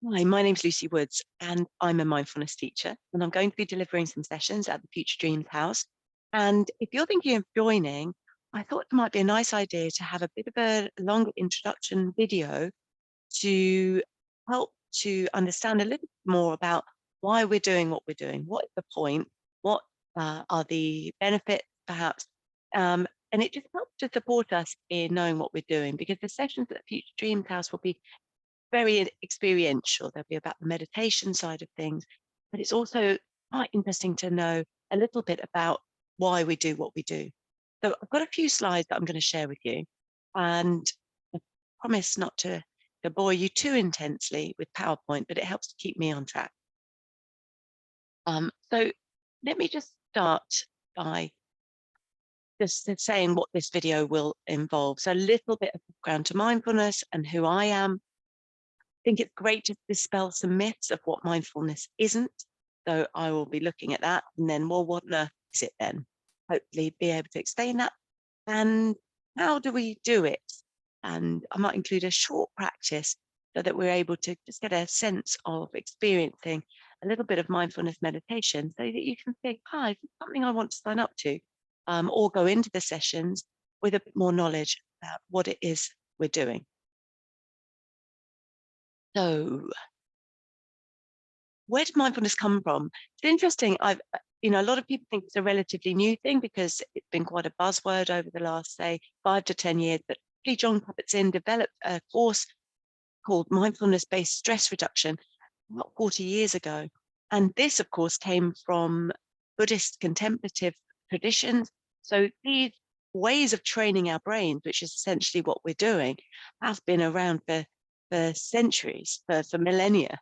Hi, my name's Lucy Woods, and I'm a mindfulness teacher, and I'm going to be delivering some sessions at the Future Dreams House. And if you're thinking of joining, I thought it might be a nice idea to have a bit of a longer introduction video to help to understand a little bit more about why we're doing what we're doing, what is the point, what are the benefits, perhaps, and it just helps to support us in knowing what we're doing, because the sessions at the Future Dreams House will be very experiential. They'll be about the meditation side of things, but it's also quite interesting to know a little bit about why we do what we do. So I've got a few slides that I'm going to share with you, and I promise not to bore you too intensely with PowerPoint, but it helps to keep me on track. So let me just start by just saying what this video will involve. So a little bit of background to mindfulness and who I am. Think it's great to dispel some myths of what mindfulness isn't. So I will be looking at that, and then, well, what on earth is it then? Hopefully be able to explain that. And how do we do it? And I might include a short practice so that we're able to just get a sense of experiencing a little bit of mindfulness meditation, so that you can think, hi, this is something I want to sign up to, or go into the sessions with a bit more knowledge about what it is we're doing. So where did mindfulness come from? It's interesting. A lot of people think it's a relatively new thing because it's been quite a buzzword over the last, say, 5 to 10 years. But actually, John Kabat-Zinn developed a course called Mindfulness-Based Stress Reduction about 40 years ago. And this, of course, came from Buddhist contemplative traditions. So these ways of training our brains, which is essentially what we're doing, have been around for centuries, for millennia.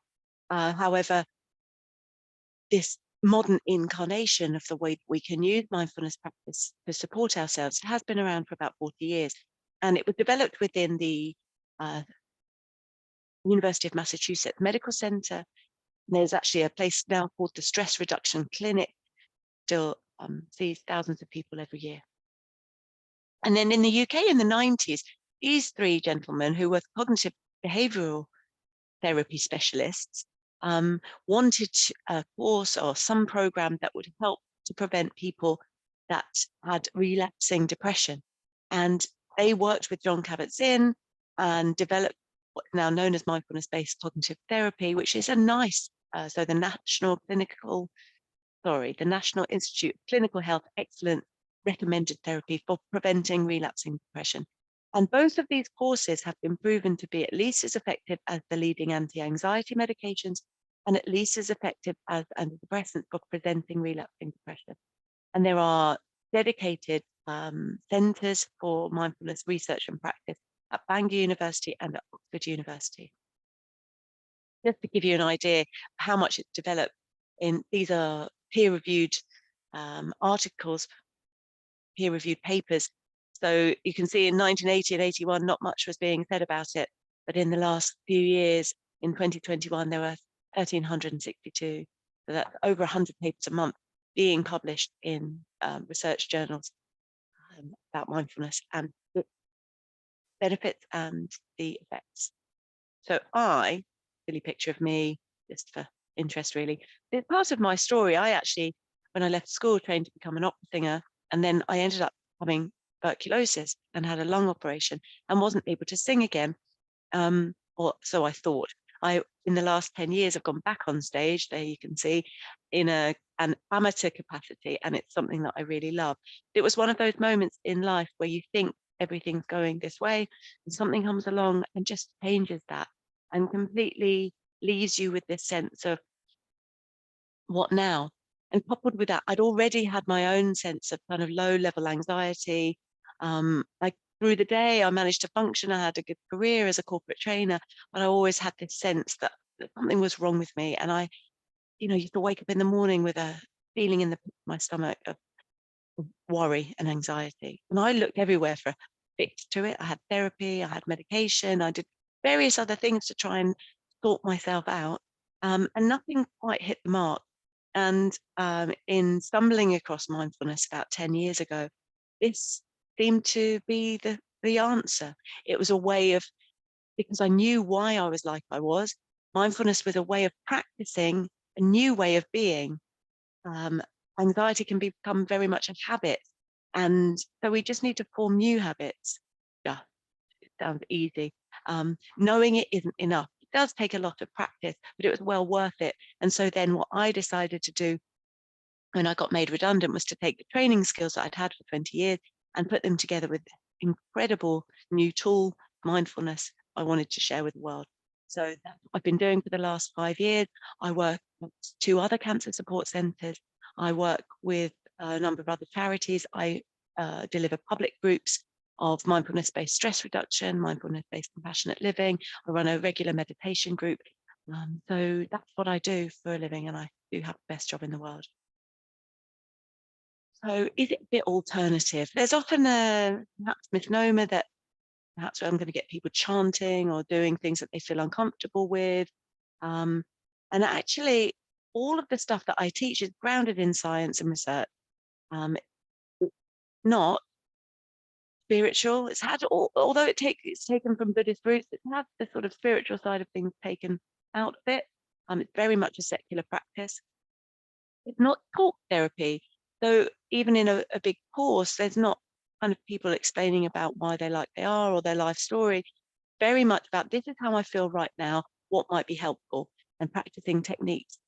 However, this modern incarnation of the way that we can use mindfulness practice to support ourselves has been around for about 40 years. And it was developed within the uh, University of Massachusetts Medical Center. There's actually a place now called the Stress Reduction Clinic, still sees thousands of people every year. And then in the UK in the 90s, these three gentlemen, who were cognitive behavioral therapy specialists, wanted a course or some program that would help to prevent people that had relapsing depression. And they worked with John Kabat-Zinn and developed what's now known as mindfulness-based cognitive therapy, which is a nice, so the National Institute of Clinical Health Excellence recommended therapy for preventing relapsing depression. And both of these courses have been proven to be at least as effective as the leading anti-anxiety medications, and at least as effective as antidepressants for preventing relapsing depression. And there are dedicated centres for mindfulness research and practice at Bangor University and at Oxford University. Just to give you an idea of how much it's developed, these are peer-reviewed articles, peer-reviewed papers. So you can see in 1980 and 81, not much was being said about it. But in the last few years, in 2021, there were 1,362. So that's over 100 papers a month being published in research journals about mindfulness and the benefits and the effects. So silly picture of me, just for interest really. It's part of my story. I actually, when I left school, trained to become an opera singer, and then I ended up having tuberculosis and had a lung operation and wasn't able to sing again. Or so I thought. In the last 10 years, I've gone back on stage, there you can see, in an amateur capacity, and it's something that I really love. It was one of those moments in life where you think everything's going this way, and something comes along and just changes that and completely leaves you with this sense of what now? And coupled with that, I'd already had my own sense of kind of low level anxiety. Through the day, I managed to function. I had a good career as a corporate trainer, but I always had this sense that something was wrong with me. And I, used to wake up in the morning with a feeling in my stomach of worry and anxiety. And I looked everywhere for a fix to it. I had therapy, I had medication, I did various other things to try and sort myself out. And nothing quite hit the mark. And in stumbling across mindfulness about 10 years ago, this seemed to be the answer. It was a way of, because I knew why I was like I was, mindfulness with a way of practicing a new way of being. Um, Anxiety can become very much a habit. And so we just need to form new habits. Yeah, it sounds easy. Knowing it isn't enough. It does take a lot of practice, but it was well worth it. And so then what I decided to do when I got made redundant was to take the training skills that I'd had for 20 years and put them together with incredible new tool, mindfulness, I wanted to share with the world. So that's what I've been doing for the last 5 years. I work at 2 other cancer support centres. I work with a number of other charities. I deliver public groups of mindfulness-based stress reduction, mindfulness-based compassionate living. I run a regular meditation group. So that's what I do for a living, and I do have the best job in the world. So is it a bit alternative? There's often a perhaps misnomer that perhaps I'm going to get people chanting or doing things that they feel uncomfortable with. Um, and actually, all of the stuff that I teach is grounded in science and research. It's not spiritual. It's had, although it's taken from Buddhist roots, it's had the sort of spiritual side of things taken out of it. It's very much a secular practice. It's not talk therapy. So even in a big course, there's not kind of people explaining about why they like they are or their life story. Very much about this is how I feel right now, what might be helpful, and practicing techniques.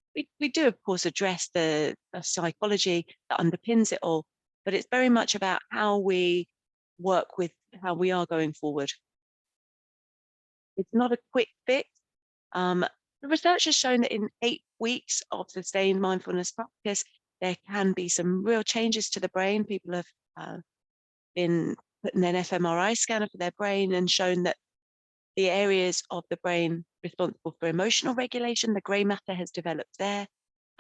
We do, of course, address the psychology that underpins it all, but it's very much about how we work with how we are going forward. It's not a quick fix. Um, the research has shown that in 8 weeks of sustained mindfulness practice, there can be some real changes to the brain. People have been putting an fMRI scanner for their brain and shown that the areas of the brain responsible for emotional regulation, the grey matter has developed there.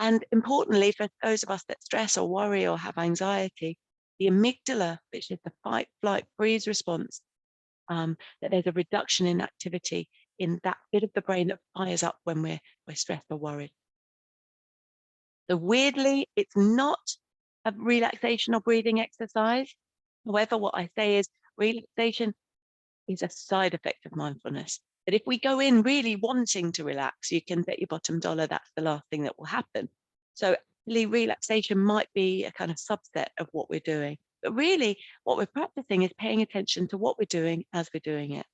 And importantly, for those of us that stress or worry or have anxiety, the amygdala, which is the fight, flight, freeze response, that there's a reduction in activity in that bit of the brain that fires up when we're stressed or worried. So weirdly, it's not a relaxation or breathing exercise. However, what I say is relaxation is a side effect of mindfulness. That if we go in really wanting to relax, you can bet your bottom dollar that's the last thing that will happen. So actually relaxation might be a kind of subset of what we're doing. But really what we're practicing is paying attention to what we're doing as we're doing it.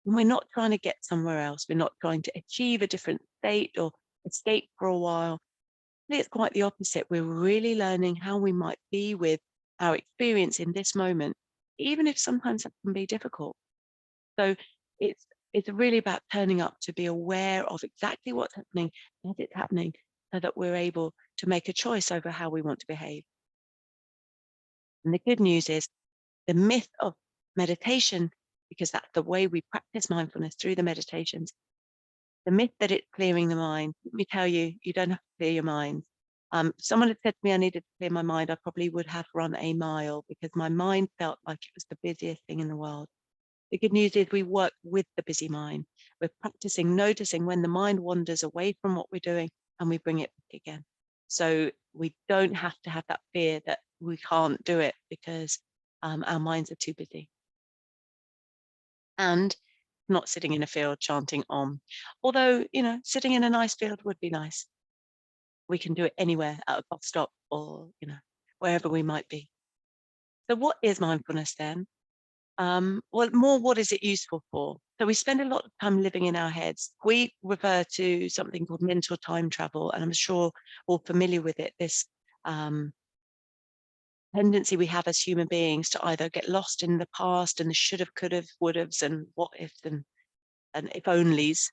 And we're not trying to get somewhere else. We're not trying to achieve a different state or escape for a while. It's quite the opposite. We're really learning how we might be with our experience in this moment, even if sometimes that can be difficult. So it's really about turning up to be aware of exactly what's happening as it's happening so that we're able to make a choice over how we want to behave. And the good news is the myth of meditation, because that's the way we practice mindfulness through the meditations, the myth that it's clearing the mind. Let me tell you, you don't have to clear your mind. Someone had said to me I needed to clear my mind, I probably would have run a mile because my mind felt like it was the busiest thing in the world. The good news is we work with the busy mind. We're practicing noticing when the mind wanders away from what we're doing and we bring it back again. So we don't have to have that fear that we can't do it because our minds are too busy. And not sitting in a field chanting Om. Although, sitting in a nice field would be nice. We can do it anywhere at a bus stop or, wherever we might be. So what is mindfulness then? Well, more what is it useful for? So we spend a lot of time living in our heads. We refer to something called mental time travel, and I'm sure all familiar with it. This tendency we have as human beings to either get lost in the past and the should have, could have, would haves, and what ifs and if onlys.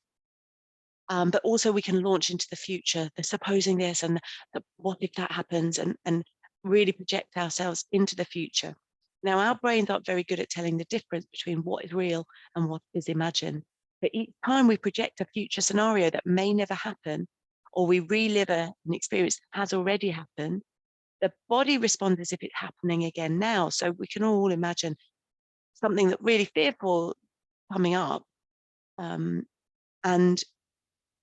But also we can launch into the future, the supposing this and the what if that happens, and really project ourselves into the future. Now, our brains aren't very good at telling the difference between what is real and what is imagined. But each time we project a future scenario that may never happen, or we relive an experience that has already happened, the body responds as if it's happening again now. So we can all imagine something that really fearful coming up, and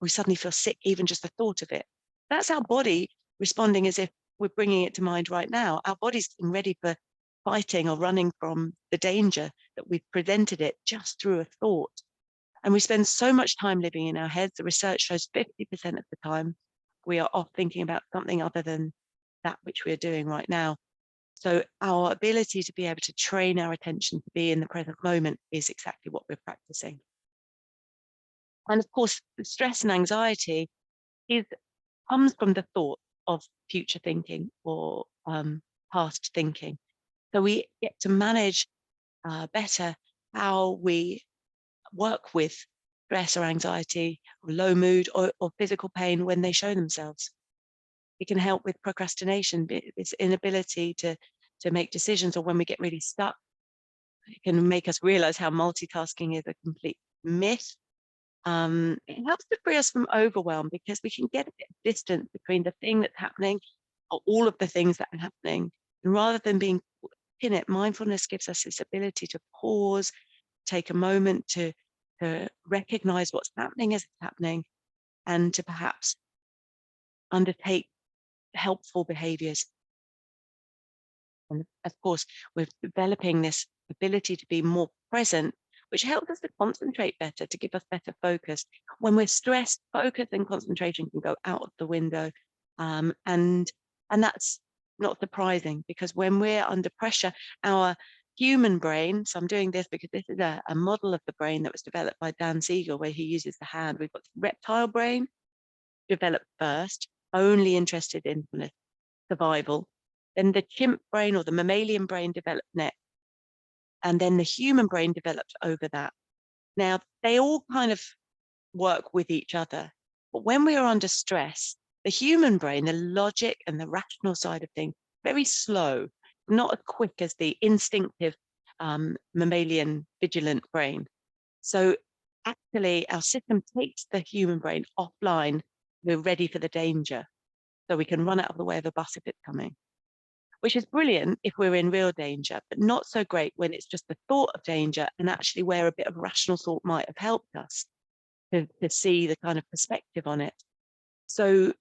we suddenly feel sick, even just the thought of it. That's our body responding as if we're bringing it to mind right now. Our body's getting ready for fighting or running from the danger that we've presented it just through a thought. And we spend so much time living in our heads. The research shows 50% of the time we are off thinking about something other than that which we're doing right now. So our ability to be able to train our attention to be in the present moment is exactly what we're practicing. And of course, stress and anxiety comes from the thought of future thinking or past thinking. So we get to manage better how we work with stress or anxiety or low mood or physical pain when they show themselves. It can help with procrastination, this inability to make decisions, or when we get really stuck. It can make us realize how multitasking is a complete myth. It helps to free us from overwhelm because we can get a bit of distance between the thing that's happening or all of the things that are happening. And rather than being in it, mindfulness gives us this ability to pause, take a moment to recognize what's happening as it's happening, and to perhaps undertake helpful behaviors. And of course, we're developing this ability to be more present, which helps us to concentrate better, to give us better focus. When we're stressed, focus and concentration can go out of the window. And that's not surprising, because when we're under pressure, our human brain, so I'm doing this because this is a model of the brain that was developed by Dan Siegel, where he uses the hand. We've got the reptile brain developed first, only interested in survival. Then the chimp brain or the mammalian brain developed next. And then the human brain developed over that. Now, they all kind of work with each other. But when we are under stress, the human brain, the logic and the rational side of things, very slow, not as quick as the instinctive mammalian vigilant brain. So actually, our system takes the human brain offline. We're ready for the danger. So we can run out of the way of a bus if it's coming, which is brilliant if we're in real danger, but not so great when it's just the thought of danger, and actually where a bit of rational thought might have helped us to see the kind of perspective on it. So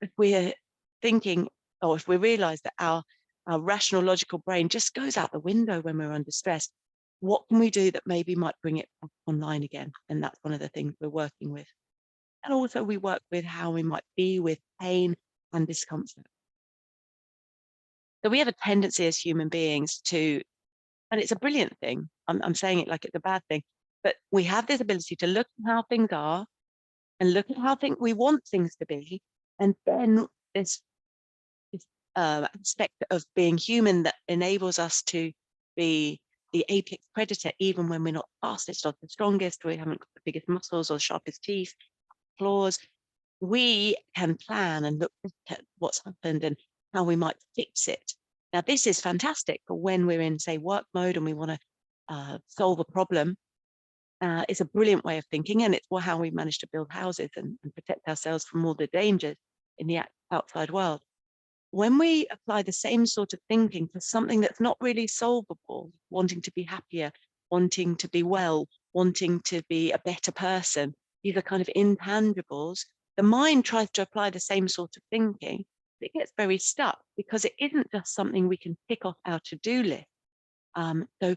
if we're thinking, or if we realize that our rational, logical brain just goes out the window when we're under stress, what can we do that maybe might bring it back online again? And that's one of the things we're working with. And also we work with how we might be with pain and discomfort. So we have a tendency as human beings to, and it's a brilliant thing, I'm saying it like it's a bad thing, but we have this ability to look at how things are and look at how we want things to be. And then this aspect of being human that enables us to be the apex predator, even when we're not fastest or the strongest, we haven't got the biggest muscles or the sharpest teeth, claws. We can plan and look at what's happened and how we might fix it. Now, this is fantastic for when we're in, say, work mode and we want to solve a problem. It's a brilliant way of thinking, and it's how we manage to build houses and protect ourselves from all the dangers in the outside world. When we apply the same sort of thinking to something that's not really solvable, wanting to be happier, wanting to be well, wanting to be a better person, these are kind of intangibles. The mind tries to apply the same sort of thinking, but it gets very stuck because it isn't just something we can tick off our to-do list. So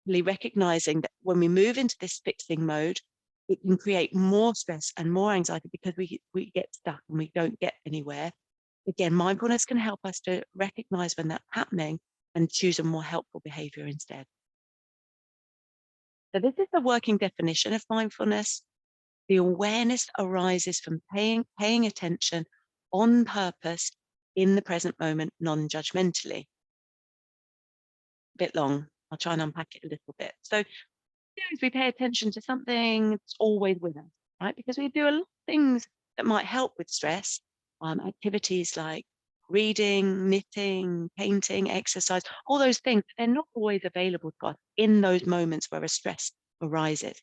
really recognizing that when we move into this fixing mode, it can create more stress and more anxiety because we get stuck and we don't get anywhere. Again, mindfulness can help us to recognize when that's happening and choose a more helpful behavior instead. So this is the working definition of mindfulness. The awareness arises from paying attention on purpose in the present moment, non-judgmentally. A bit long. I'll try and unpack it a little bit. So we pay attention to something that's always with us, right? Because we do a lot of things that might help with stress, activities like reading, knitting, painting, exercise, all those things, they're not always available to us in those moments where a stress arises.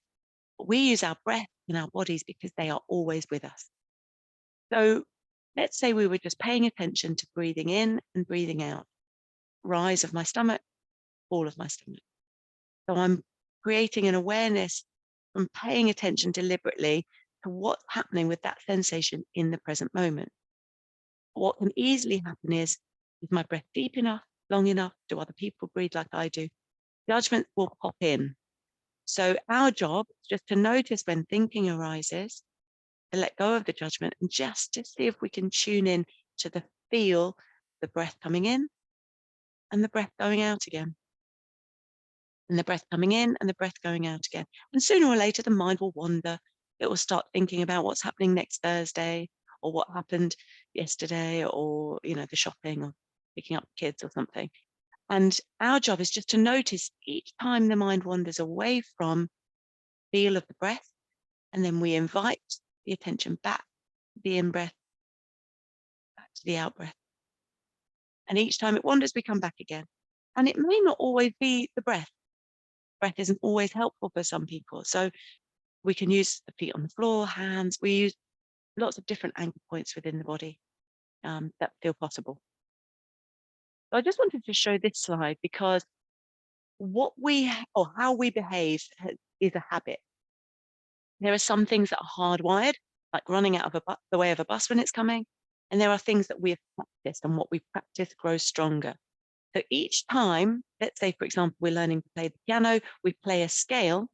But we use our breath and our bodies because they are always with us. So let's say we were just paying attention to breathing in and breathing out, rise of my stomach, fall of my stomach. So I'm creating an awareness from paying attention deliberately to what's happening with that sensation in the present moment. What can easily happen is my breath deep enough, long enough? Do other people breathe like I do? Judgment will pop in. So our job is just to notice when thinking arises, to let go of the judgment and just to see if we can tune in to the feel, the breath coming in and the breath going out again. And the breath coming in and the breath going out again. And sooner or later, the mind will wander. It will start thinking about what's happening next Thursday or what happened yesterday or, the shopping or picking up kids or something. And our job is just to notice each time the mind wanders away from feel of the breath, and then we invite the attention back to the in-breath, back to the out-breath. And each time it wanders, we come back again. And it may not always be the breath. Breath isn't always helpful for some people. So we can use the feet on the floor, hands. We use lots of different anchor points within the body that feel possible. So I just wanted to show this slide because or how we behave is a habit. There are some things that are hardwired, like running out of the way of a bus when it's coming. And there are things that we have practiced, and what we practice grows stronger. So each time, let's say, for example, we're learning to play the piano, we play a scale,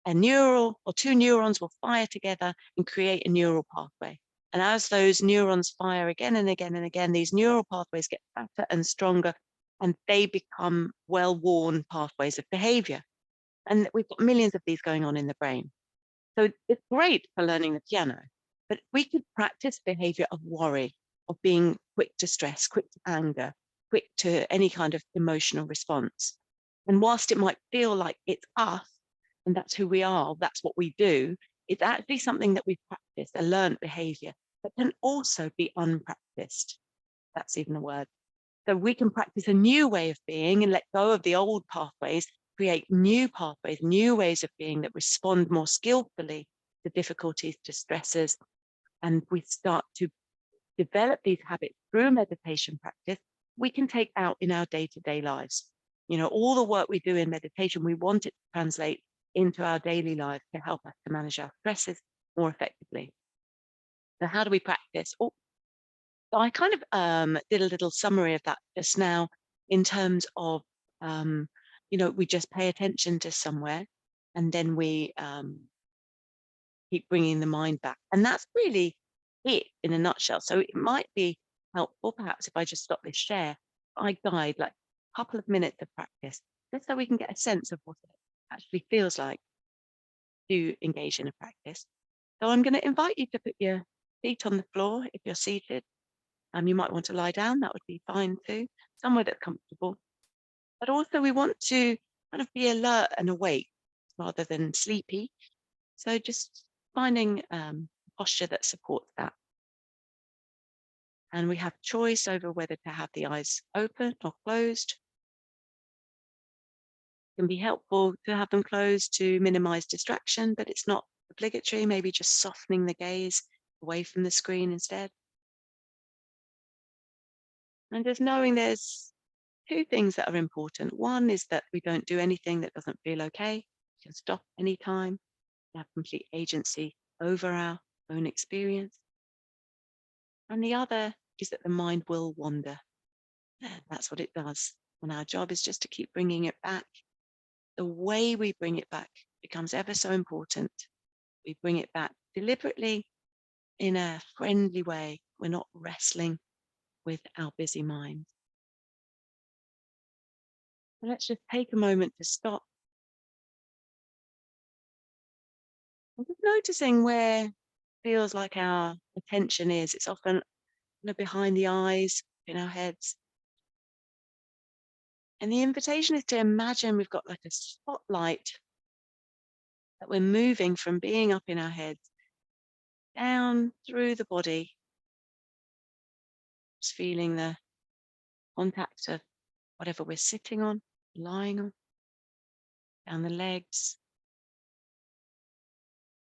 a neural or two neurons will fire together and create a neural pathway. And as those neurons fire again and again and again, these neural pathways get fatter and stronger, and they become well-worn pathways of behavior. And we've got millions of these going on in the brain. So it's great for learning the piano, but we could practice behavior of worry, of being quick to stress, quick to anger, quick to any kind of emotional response. And whilst it might feel like it's us, and that's who we are, that's what we do, it's actually something that we practice, a learned behavior, but can also be unpracticed. That's even a word. So we can practice a new way of being and let go of the old pathways, create new pathways, new ways of being that respond more skillfully to difficulties, to stresses. And we start to develop these habits through meditation practice, we can take out in our day-to-day lives. All the work we do in meditation, we want it to translate into our daily life to help us to manage our stresses more effectively. So how do we practice? So I kind of did a little summary of that just now in terms of, we just pay attention to somewhere and then we keep bringing the mind back. And that's really it in a nutshell. So it might be helpful, perhaps, if I just stop this share, I guide like a couple of minutes of practice, just so we can get a sense of what it actually feels like to engage in a practice. So I'm going to invite you to put your feet on the floor if you're seated. You might want to lie down, that would be fine too, somewhere that's comfortable. But also we want to kind of be alert and awake rather than sleepy. So just finding a posture that supports that. And we have choice over whether to have the eyes open or closed. It can be helpful to have them closed to minimize distraction, but it's not obligatory, maybe just softening the gaze away from the screen instead. And just knowing there's two things that are important. One is that we don't do anything that doesn't feel okay. We can stop anytime. We have complete agency over our own experience. And the other is that the mind will wander. That's what it does. And our job is just to keep bringing it back. The way we bring it back becomes ever so important. We bring it back deliberately in a friendly way. We're not wrestling with our busy mind. So let's just take a moment to stop. And just noticing where it feels like our attention is. It's often behind the eyes, in our heads. And the invitation is to imagine we've got like a spotlight that we're moving from being up in our heads down through the body, just feeling the contact of whatever we're sitting on, lying on, down the legs,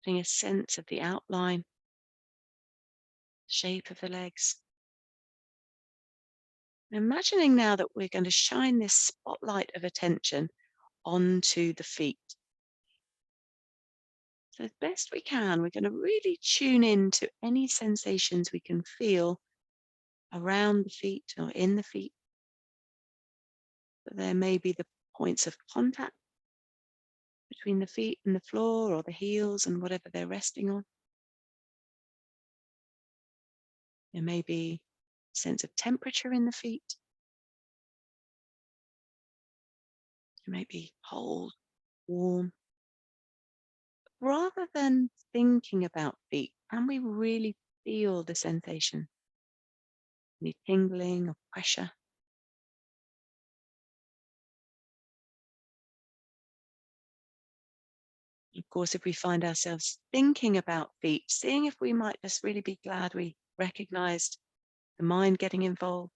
getting a sense of the outline, shape of the legs. And imagining now that we're going to shine this spotlight of attention onto the feet. So as best we can, we're going to really tune in to any sensations we can feel around the feet or in the feet. But there may be the points of contact between the feet and the floor, or the heels and whatever they're resting on. There may be a sense of temperature in the feet. It may be cold, warm. Rather than thinking about feet, can we really feel the sensation? Any tingling or pressure? Of course, if we find ourselves thinking about feet, seeing if we might just really be glad we recognized the mind getting involved,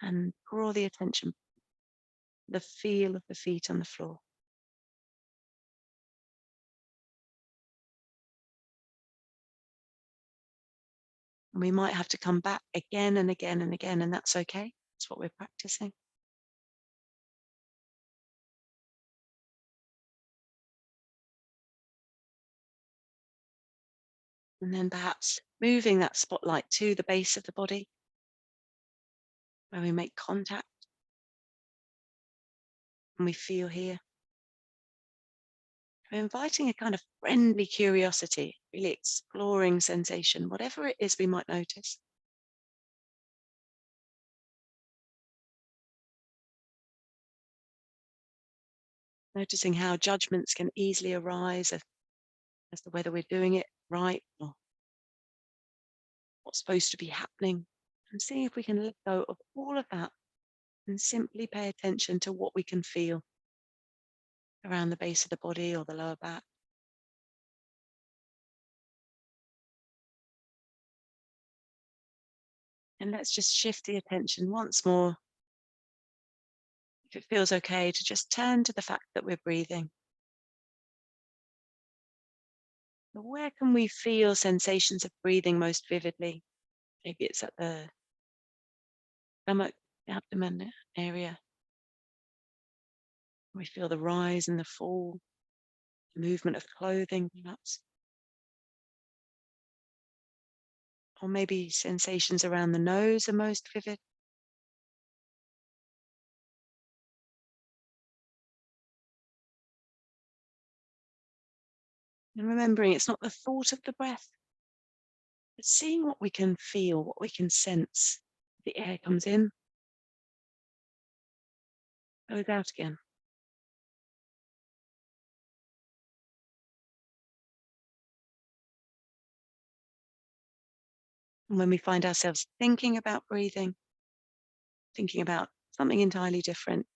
and draw the attention to the feel of the feet on the floor. And we might have to come back again and again and again, and that's okay. That's what we're practicing. And then perhaps moving that spotlight to the base of the body where we make contact and we feel here. We're inviting a kind of friendly curiosity, really exploring sensation, whatever it is we might notice. Noticing how judgments can easily arise as to whether we're doing it right or what's supposed to be happening. And seeing if we can let go of all of that and simply pay attention to what we can feel around the base of the body or the lower back. And let's just shift the attention once more, if it feels okay, to just turn to the fact that we're breathing. But where can we feel sensations of breathing most vividly? Maybe it's at the stomach, abdomen area. We feel the rise and the fall, the movement of clothing, perhaps. Or maybe sensations around the nose are most vivid. And remembering it's not the thought of the breath, but seeing what we can feel, what we can sense. The air comes in, goes out again. And when we find ourselves thinking about breathing, thinking about something entirely different,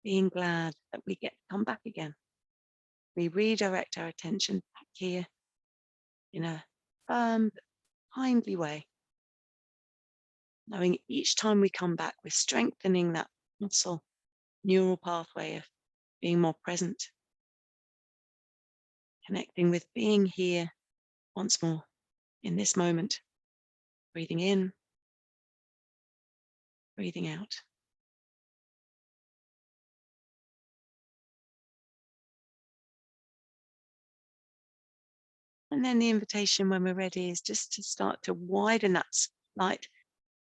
being glad that we get to come back again. We redirect our attention back here in a firm, but kindly way, knowing each time we come back, we're strengthening that muscle, neural pathway of being more present, connecting with being here once more in this moment, breathing in, breathing out. And then the invitation when we're ready is just to start to widen that light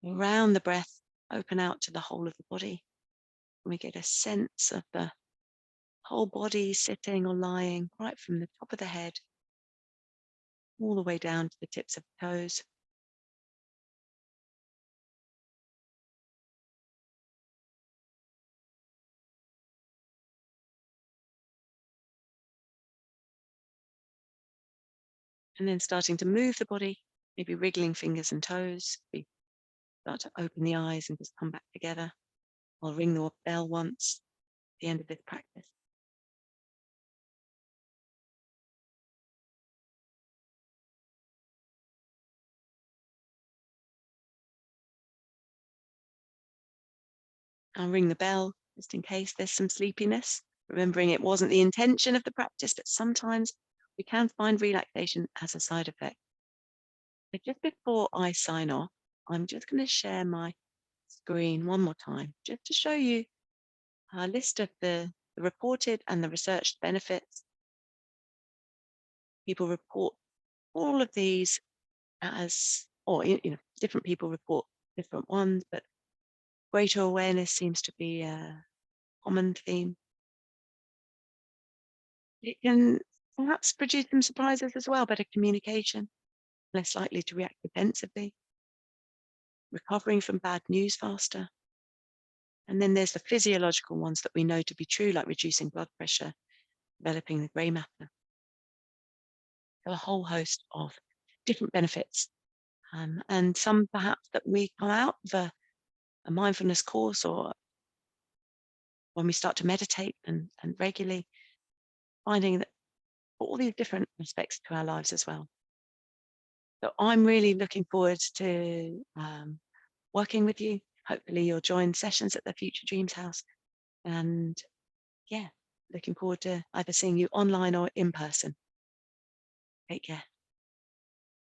around the breath, open out to the whole of the body. And we get a sense of the whole body sitting or lying right from the top of the head all the way down to the tips of the toes. And then starting to move the body, maybe wriggling fingers and toes. We start to open the eyes and just come back together. I'll ring the bell once at the end of this practice. I'll ring the bell just in case there's some sleepiness, remembering it wasn't the intention of the practice, but sometimes we can find relaxation as a side effect. But just before I sign off, I'm just going to share my screen one more time, just to show you a list of the reported and the researched benefits. People report all of these as, or different people report different ones, but greater awareness seems to be a common theme. It can perhaps produce some surprises as well, better communication, less likely to react defensively, recovering from bad news faster. And then there's the physiological ones that we know to be true, like reducing blood pressure, developing the grey matter. So a whole host of different benefits, and some perhaps that we come out of a mindfulness course or when we start to meditate and regularly finding that all these different aspects to our lives as well. So I'm really looking forward to working with you. Hopefully you'll join sessions at the Future Dreams House. And yeah, looking forward to either seeing you online or in person. Take care.